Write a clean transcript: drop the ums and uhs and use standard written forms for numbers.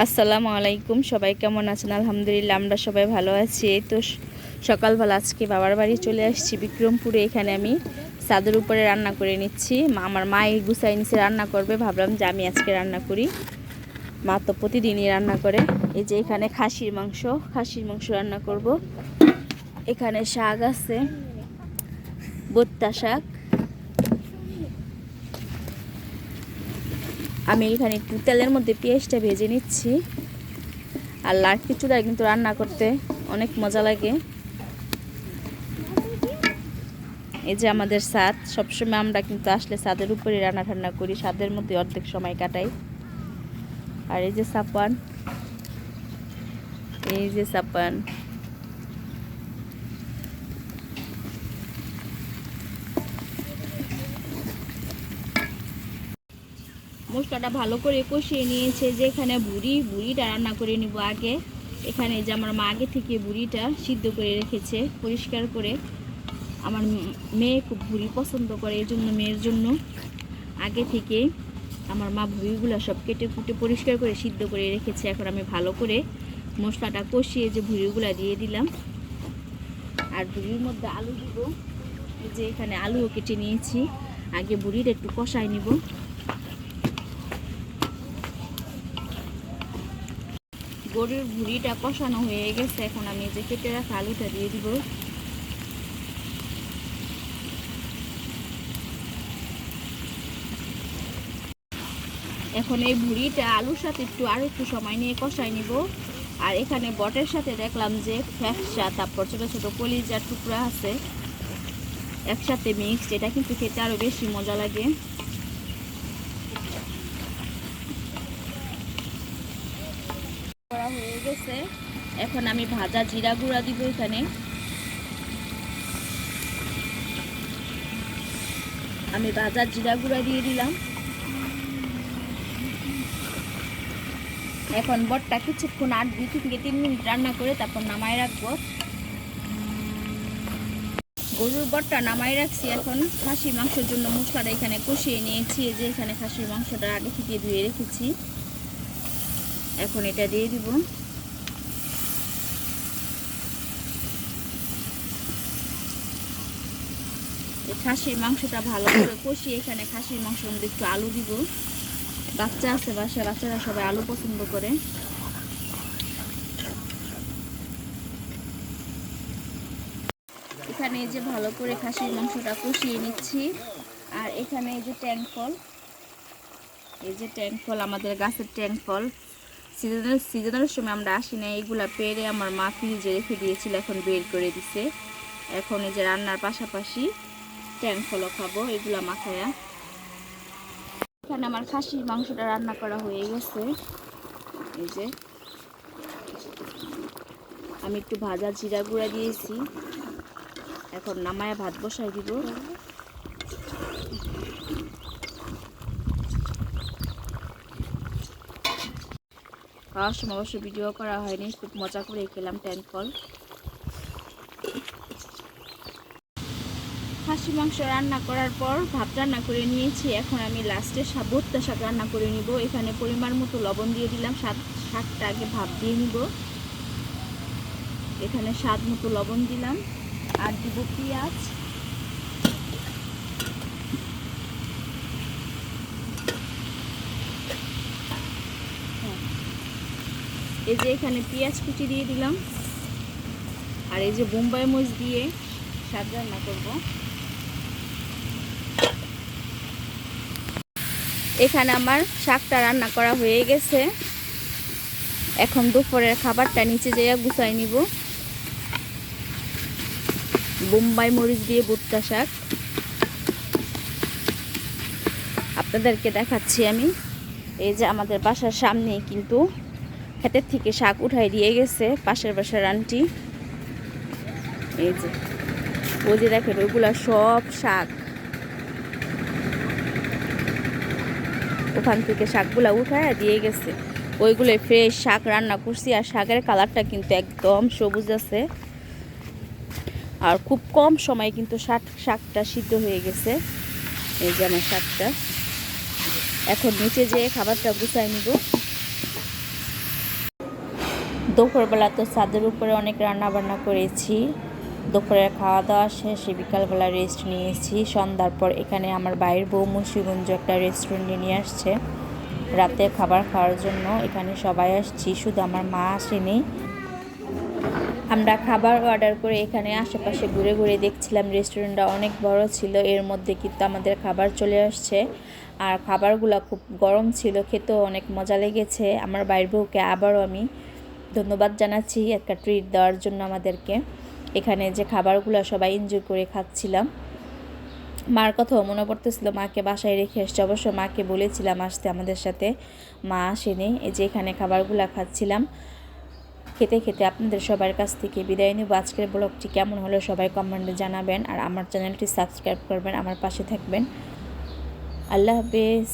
আসসালামু আলাইকুম। সবাই কেমন আছেন? আলহামদুলিল্লাহ আমরা সবাই ভালো আছি। এই তো সকালবেলা আজকে বাবার বাড়ি চলে আসছি বিক্রমপুরে। এখানে আমি ছাদের উপরে রান্না করে নিচ্ছি। আমার মা এই গুছাই নিচে রান্না করবে, ভাবলাম যে আমি আজকে রান্না করি। মা তো প্রতিদিনই রান্না করে। এই যে এখানে খাসির মাংস রান্না করব। এখানে শাক আছে, ভুট্টা শাক। আমি এখানে একটু তেলের মধ্যে পেঁয়াজটা ভেজে নিচ্ছি। আর লাড়কি চুলায় কিন্তু রান্না করতে অনেক মজা লাগে। এই যে আমাদের ছাদ, সবসময় আমরা কিন্তু আসলে ছাদের উপরে রান্না ঠান্না করি, ছাদের মধ্যে অর্ধেক সময় কাটাই। আর এই যে সাপান, মশলাটা ভালো করে কষিয়ে নিয়েছে। যে এখানে বুড়িটা রান্না করে নিব আগে। এখানে যে আমার মা আগে থেকে বুড়িটা সিদ্ধ করে রেখেছে পরিষ্কার করে। আমার মেয়ে খুব ভুড়ি পছন্দ করে, এই জন্য মেয়ের জন্য আগে থেকে আমার মা ভুড়িগুলো সব কেটে কুটে পরিষ্কার করে সিদ্ধ করে রেখেছে। এখন আমি ভালো করে মশলাটা কষিয়ে যে ভুড়িগুলো দিয়ে দিলাম। আর ভুড়ির মধ্যে আলু দিব। এই যে এখানে আলুও কেটে নিয়েছি। আগে ভুড়িটা একটু কষাই নিব। গরুর ভুড়িটা কষানো হয়ে গেছে। এখন আমি যে কেটে রাখা আলুটা দিয়ে দিব। এখন এই ভুড়িটা আলুর সাথে আর একটু সময় নিয়ে কষাই নিব। আর এখানে বটের সাথে দেখলাম যে ফ্যাকসা, তারপর ছোটো ছোটো কলিজার টুকরা আছে একসাথে মিক্সড। এটা কিন্তু খেতে আরও বেশি মজা লাগে। করা হয়ে গেছে। এখন আমি ভাজা জিরা গুঁড়া দিব। এখানে আমি ভাজা জিরা গুঁড়া দিয়ে দিলাম। এখন বটটা কিছুক্ষণ 2 থেকে 3 মিনিট রান্না করে তারপর নামায় রাখবো। গরুর বটটা নামাই রাখছি। এখন খাসির মাংসের জন্য মশলাটা এখানে কষিয়ে নিয়েছি। যে এখানে খাসির মাংসটা আগে থেকে ধুয়ে রেখেছি। এখন এটা দিয়ে দিব। খাসির মাংসটা ভালো করে কষিয়ে এখানে খাসির মাংসের মধ্যে একটু আলু দিব। বাচ্চা আছে বাসায়, বাচ্চারা সবাই আলু পছন্দ করে। এখানে এই যে ভালো করে খাসির মাংসটা কষিয়ে নিচ্ছি। আর এখানে এই যে ট্যাং ফল, আমাদের গাছের ট্যাং ফল সিজনের সময় আমরা আসি না, এইগুলা পেরে আমার মা ফ্রিজে রেখে দিয়েছিল, এখন বের করে দিছে। এখন এই যে রান্নার পাশাপাশি ট্যাং ফলও খাবো এগুলা মাখায়া। এখানে আমার খাসির মাংসটা রান্না করা হয়ে গেছে। এই যে আমি একটু ভাজা জিরা গুঁড়া দিয়েছি। এখন নামায়া ভাত বসাই দিব। খাওয়ার সময় অবশ্য ভিডিও করা হয়নি, খুব মজা করে খেলাম ট্যাং ফল। খাসি মাংস রান্না করার পর ভাত রান্না করে নিয়েছি। এখন আমি লাস্টে ভুট্টা শাক রান্না করে নিব। এখানে পরিমাণ মতো লবণ দিয়ে দিলাম। শাকটা আগে ভাপ দিয়ে নিব। এখানে স্বাদ মতো লবণ দিলাম। আর দিব পেঁয়াজ। এই যে এখানে পেঁয়াজ কুচি দিয়ে দিলাম। আর এই যে বোম্বাই মরিচ দিয়ে শাক রান্না করব। এখানে আমার শাকটা রান্না করা হয়ে গেছে। এখন দুপুরের খাবারটা নিচে যেয়ে গুছাই নিব। বোম্বাই মরিচ দিয়ে ভুট্টা শাক আপনাদেরকে দেখাচ্ছি আমি। এই যে আমাদের বাসার সামনে কিন্তু ক্ষেতের থেকে শাক উঠাই দিয়ে গেছে পাশের বাসার আন্টি। এই যে ওই যে দেখেন, ওইগুলা সব শাক, ওখান থেকে শাকগুলা উঠায় দিয়ে গেছে। ওইগুলো ফ্রেশ শাক রান্না করছি। আর শাকের কালারটা কিন্তু একদম সবুজ আছে। আর খুব কম সময়ে কিন্তু শাকটা সিদ্ধ হয়ে গেছে। এই যে আমার শাকটা। এখন নিচে যেয়ে খাবারটা গুছাই নিব। দুপুরবেলা তো ছাদের উপরে অনেক রান্না বান্না করেছি। দুপুরের খাওয়া দাওয়া শেষে বিকালবেলা রেস্ট নিয়েছি। সন্ধ্যার পর এখানে আমার বাইরের বউ মুন্সিগঞ্জ একটা রেস্টুরেন্টে নিয়ে আসছে রাতে খাবার খাওয়ার জন্য। এখানে সবাই আসছি, শুধু আমার মা আসেনি। আমরা খাবার অর্ডার করে এখানে আশেপাশে ঘুরে ঘুরে দেখছিলাম। রেস্টুরেন্টটা অনেক বড় ছিল, এর মধ্যে কিন্তু আমাদের খাবার চলে আসছে। আর খাবারগুলো খুব গরম ছিল, খেতেও অনেক মজা লেগেছে। আমার বাইরের বউকে আবারও আমি ধন্যবাদ জানাচ্ছি একটা ট্রিট দেওয়ার জন্য আমাদেরকে। এখানে যে খাবারগুলো সবাই এনজয় করে খাচ্ছিলাম। মার কথাও মনে পড়তেছিল, মাকে বাসায় রেখে এসছে। অবশ্য মাকে বলেছিলাম আসতে আমাদের সাথে, মা আসেনি। এই যে এখানে খাবারগুলো খাচ্ছিলাম। খেতে খেতে আপনাদের সবার কাছ থেকে বিদায় নেব। আজকের ব্লগটি কেমন হলো সবাই কমেন্টে জানাবেন, আর আমার চ্যানেলটি সাবস্ক্রাইব করবেন, আমার পাশে থাকবেন। আল্লাহ হাফেজ।